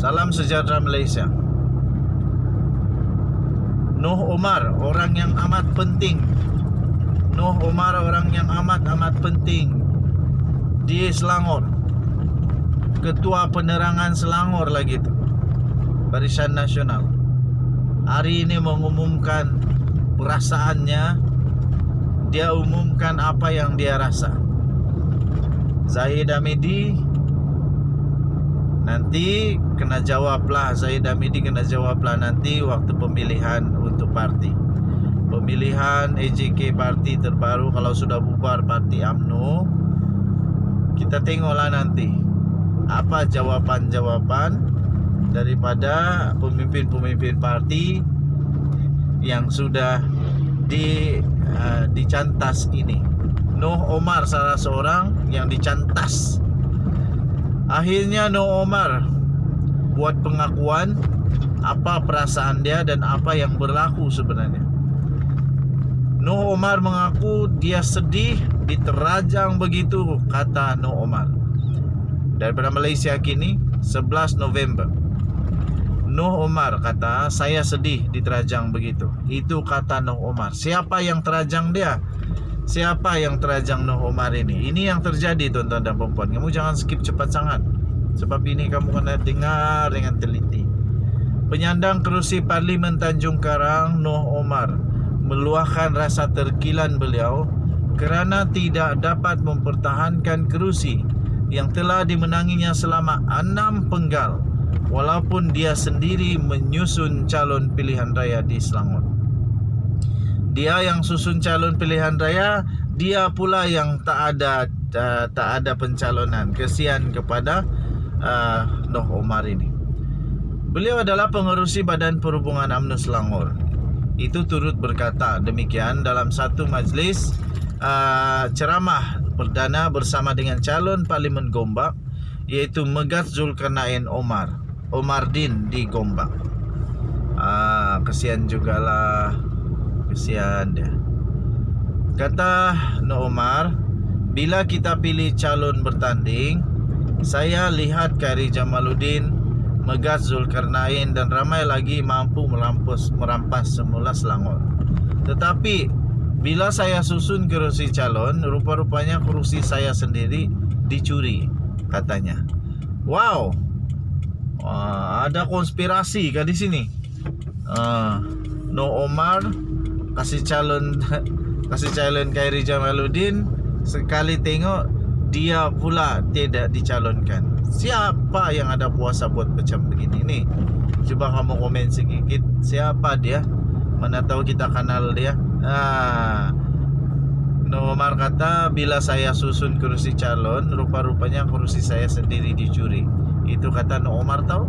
Salam sejahtera Malaysia. Noh Omar, orang yang amat penting. Noh Omar, orang yang amat penting di Selangor. Ketua Penerangan Selangor lagi tu, Barisan Nasional. Hari ini mengumumkan perasaannya. Dia umumkan apa yang dia rasa. Zahid Hamidi nanti kena jawablah. Zahid Hamidi kena jawablah nanti waktu pemilihan untuk parti. Pemilihan AJK parti terbaru kalau sudah bubar parti UMNO. Kita tengoklah nanti apa jawapan-jawapan daripada pemimpin-pemimpin parti yang sudah dicantas ini. Noh Omar salah seorang yang dicantas. Akhirnya Noh Omar buat pengakuan apa perasaan dia dan apa yang berlaku sebenarnya. Noh Omar mengaku dia sedih, diterajang begitu, kata Noh Omar. Daripada Malaysia Kini 11 November. Noh Omar kata, saya sedih diterajang begitu. Itu kata Noh Omar. Siapa yang terajang dia? Siapa yang terajang Noh Omar ini? Ini yang terjadi, tuan-tuan dan puan-puan. Kamu jangan skip cepat sangat, sebab ini kamu kena dengar dengan teliti. Penyandang kerusi Parlimen Tanjung Karang, Noh Omar, meluahkan rasa terkilan beliau kerana tidak dapat mempertahankan kerusi yang telah dimenanginya selama 6 penggal, walaupun dia sendiri menyusun calon pilihan raya di Selangor. Dia yang susun calon pilihan raya, dia pula yang tak ada pencalonan. Kesian kepada Noh Omar ini. Beliau adalah pengerusi Badan Perhubungan UMNO Selangor. Itu turut berkata demikian dalam satu majlis ceramah perdana bersama dengan calon Parlimen Gombak, iaitu Megat Zulkarnain Omardin di Gombak. Kesian jugalah. Kesian dia. Kata Noh Omar, bila kita pilih calon bertanding, saya lihat Khairi Jamaluddin, Megat Zulkarnain dan ramai lagi mampu merampas semula Selangor. Tetapi bila saya susun kerusi calon, rupa-rupanya kerusi saya sendiri dicuri, katanya. Wow, ada konspirasi kah di sini? Noh Omar kasih calon Khairi Jamaluddin, sekali tengok dia pula tidak dicalonkan. Siapa yang ada puasa buat macam begini ni? Cuba kamu komen sedikit. Siapa dia? Mana tahu kita kenal dia. Noh Omar kata, bila saya susun kerusi calon, rupa-rupanya kerusi saya sendiri dicuri. Itu kata Noh Omar tahu.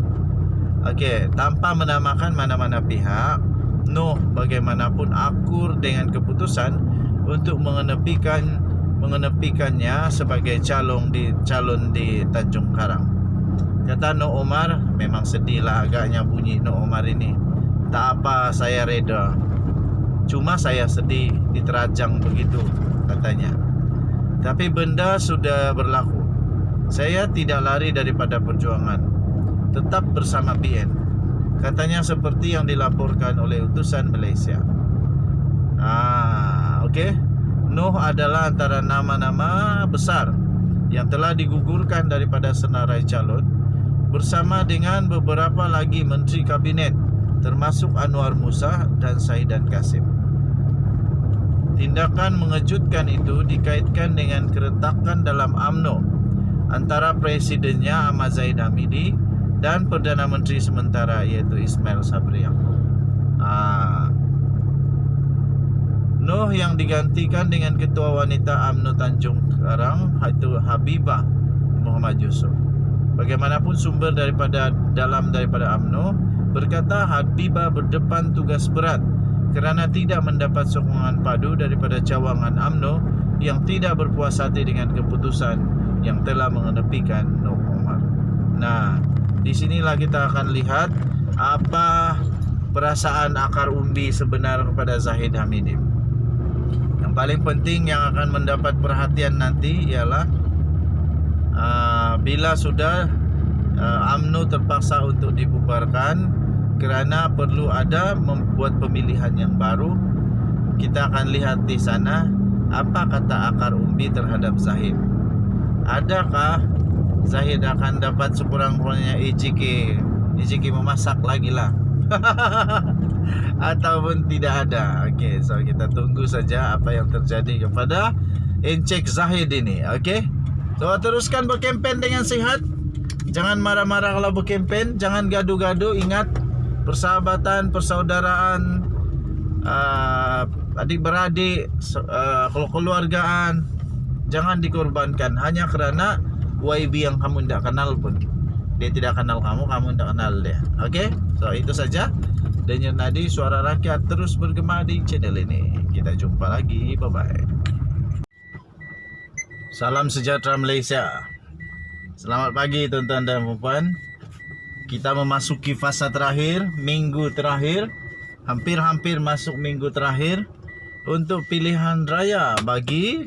Okey, tanpa menamakan mana-mana pihak, Noh bagaimanapun akur dengan keputusan untuk mengenepikannya sebagai calon di Tanjung Karang. Kata Noh Omar, memang sedihlah agaknya bunyi Noh Omar ini. Tak apa, saya reda. Cuma saya sedih diterajang begitu, katanya. Tapi benda sudah berlaku. Saya tidak lari daripada perjuangan, tetap bersama PN. Katanya seperti yang dilaporkan oleh utusan Malaysia. Okey. Noh adalah antara nama-nama besar yang telah digugurkan daripada senarai calon bersama dengan beberapa lagi menteri kabinet, termasuk Anwar Musa dan Saidan Kasim. Tindakan mengejutkan itu dikaitkan dengan keretakan dalam UMNO antara presidennya Ahmad Zahid Hamidi dan Perdana Menteri sementara iaitu Ismail Sabri Yaakob. Noh yang digantikan dengan Ketua Wanita UMNO Tanjung Karang, iaitu Habibah Muhammad Yusof. Bagaimanapun sumber daripada UMNO berkata Habibah berdepan tugas berat kerana tidak mendapat sokongan padu daripada cawangan UMNO yang tidak berpuas hati dengan keputusan yang telah mengenepikan Noh Omar. Nah, di sinilah kita akan lihat apa perasaan akar umbi sebenar kepada Zahid Hamidi. Yang paling penting yang akan mendapat perhatian nanti ialah bila sudah UMNO UMNO terpaksa untuk dibubarkan kerana perlu ada membuat pemilihan yang baru. Kita akan lihat di sana apa kata akar umbi terhadap Zahid. Adakah Zahid akan dapat sekurang-kurangnya EJK memasak lagi lah ataupun tidak ada. Okey, so kita tunggu saja apa yang terjadi kepada Encik Zahid ini. Okey, so teruskan berkempen dengan sihat. Jangan marah-marah kalau berkempen, jangan gaduh-gaduh. Ingat, persahabatan, persaudaraan, adik-beradik, keluargaan jangan dikorbankan hanya kerana YB yang kamu tidak kenal pun. Dia tidak kenal kamu, kamu tidak kenal dia. Okey, so itu saja. Denyut nadi suara rakyat terus bergema di channel ini. Kita jumpa lagi, bye bye. Salam sejahtera Malaysia. Selamat pagi tuan-tuan dan puan. Kita memasuki fasa terakhir, minggu terakhir, hampir-hampir masuk minggu terakhir untuk pilihan raya bagi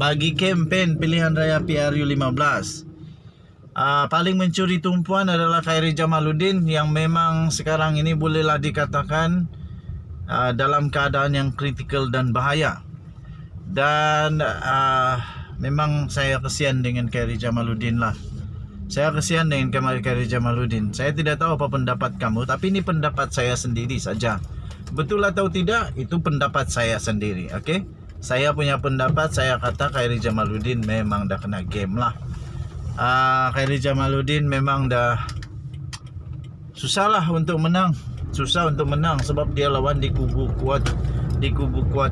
bagi kempen pilihan raya PRU 15. Paling mencuri tumpuan adalah Khairi Jamaluddin yang memang sekarang ini bolehlah dikatakan dalam keadaan yang kritikal dan bahaya. Dan memang saya kesian dengan Khairi Jamaluddin lah. Saya kesian dengan Khairi Jamaluddin. Saya tidak tahu apa pendapat kamu, tapi ini pendapat saya sendiri saja. Betul atau tidak, itu pendapat saya sendiri. Okey, saya punya pendapat. Saya kata Khairi Jamaluddin memang dah kena game lah. Khairi Jamaluddin memang dah susah lah untuk menang. Susah untuk menang sebab dia lawan di kubu kuat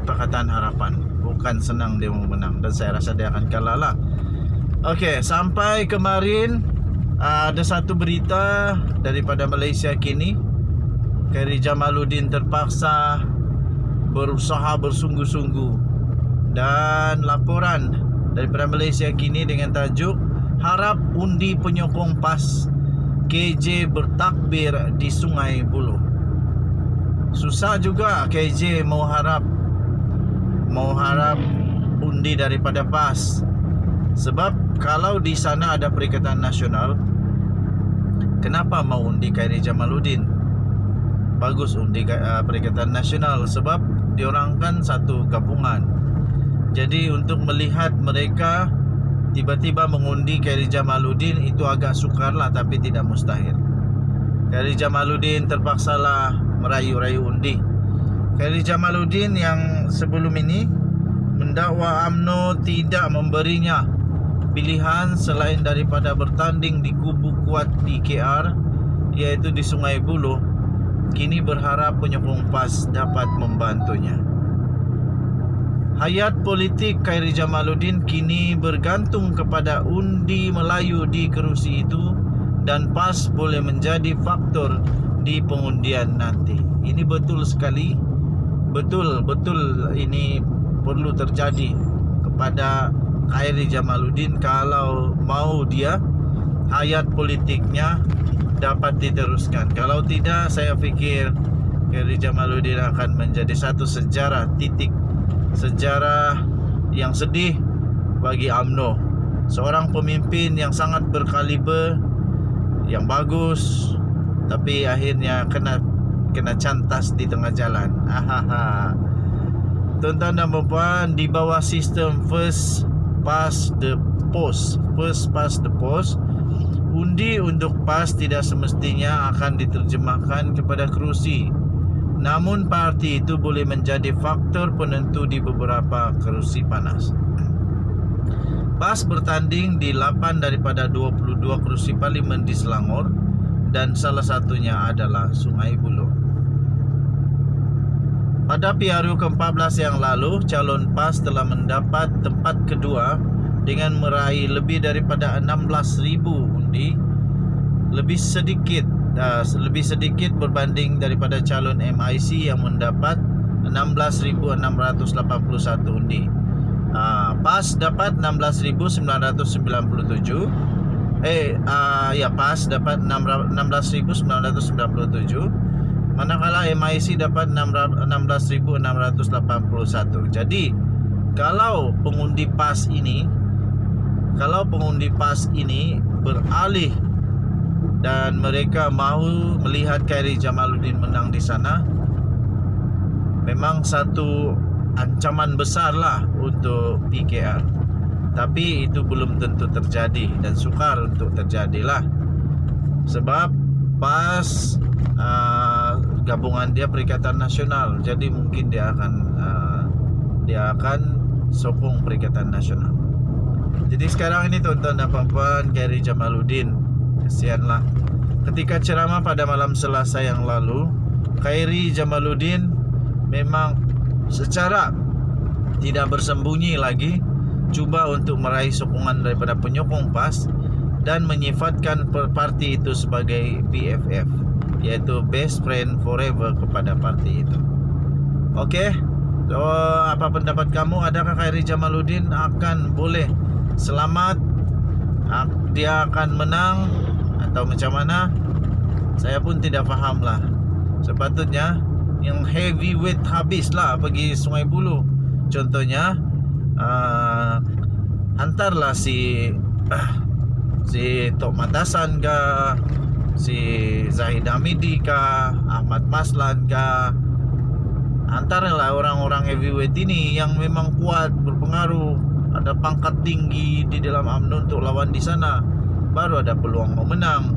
Pakatan Harapan. Bukan senang dia mau menang, dan saya rasa dia akan kalah lah. Okey, sampai kemarin ada satu berita daripada Malaysia Kini. Khairi Jamaluddin terpaksa berusaha bersungguh-sungguh, dan laporan daripada Malaysia Kini dengan tajuk harap undi penyokong PAS KJ bertakbir di Sungai Buloh. Susah juga KJ mau harap undi daripada PAS, sebab kalau di sana ada Perikatan Nasional, kenapa mau undi Khairi Jamaluddin? Bagus undi Perikatan Nasional sebab diorang kan satu gabungan. Jadi untuk melihat mereka tiba-tiba mengundi Khairi Jamaluddin itu agak sukar lah, tapi tidak mustahil. Khairi Jamaluddin terpaksalah merayu-rayu undi. Khairi Jamaluddin yang sebelum ini mendakwa UMNO tidak memberinya pilihan selain daripada bertanding di kubu kuat di KR, iaitu di Sungai Buloh, kini berharap penyokong PAS dapat membantunya. Hayat politik Khairi Jamaluddin kini bergantung kepada undi Melayu di kerusi itu, dan PAS boleh menjadi faktor di pengundian nanti. Ini betul sekali. Betul ini perlu terjadi kepada Khairi Jamaluddin kalau mau dia hayat politiknya dapat diteruskan. Kalau tidak, saya fikir Khairi Jamaluddin akan menjadi satu sejarah yang sedih bagi UMNO. Seorang pemimpin yang sangat berkaliber, yang bagus, tapi akhirnya kena cantas di tengah jalan. Tuan-tuan dan puan, di bawah sistem first past the post, undi untuk PAS tidak semestinya akan diterjemahkan kepada kerusi. Namun parti itu boleh menjadi faktor penentu di beberapa kerusi panas. PAS bertanding di 8 daripada 22 kerusi parlimen di Selangor, dan salah satunya adalah Sungai Buloh. Pada PRU ke-14 yang lalu, calon PAS telah mendapat tempat kedua dengan meraih lebih daripada 16,000 undi, lebih sedikit berbanding daripada calon MIC yang mendapat 16,681 undi. PAS dapat 16,997. PAS dapat 16,997, manakala MIC dapat 16,681. Jadi kalau pengundi PAS ini beralih dan mereka mahu melihat Khairi Jamaluddin menang di sana, memang satu ancaman besar lah untuk PKR. Tapi itu belum tentu terjadi dan sukar untuk terjadilah. Sebab PAS gabungan dia Perikatan Nasional, jadi mungkin dia akan sokong Perikatan Nasional. Jadi sekarang ini tuan-tuan dan puan-puan, Khairi Jamaluddin, kesianlah. Ketika ceramah pada malam Selasa yang lalu, Khairi Jamaluddin memang secara tidak bersembunyi lagi cuba untuk meraih sokongan daripada penyokong PAS dan menyifatkan parti itu sebagai BFF, yaitu best friend forever kepada parti itu. Okey, so apa pendapat kamu? Adakah Khairi Jamaluddin akan boleh selamat? Dia akan menang atau macam mana? Saya pun tidak faham lah. Sepatutnya yang heavyweight habislah pergi Sungai Buloh. Contohnya hantarlah si Tok Matasan ke, si Zahid Hamidi ke, Ahmad Maslan ke. Hantarlah orang-orang heavyweight ini yang memang kuat, berpengaruh, ada pangkat tinggi di dalam UMNO untuk lawan di sana, baru ada peluang memenang.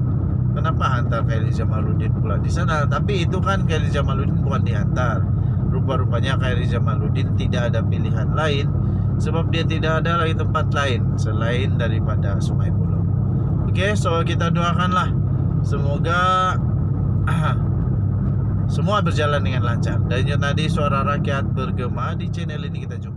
Kenapa hantar Khairi Jamaluddin pula di sana? Tapi itu kan Khairi Jamaluddin bukan dihantar. Rupa-rupanya Khairi Jamaluddin tidak ada pilihan lain, sebab dia tidak ada lagi tempat lain selain daripada Sungai Buloh. Okey, so kita doakanlah semoga semua berjalan dengan lancar. Dan itu tadi suara rakyat bergema di channel ini kita jumpa.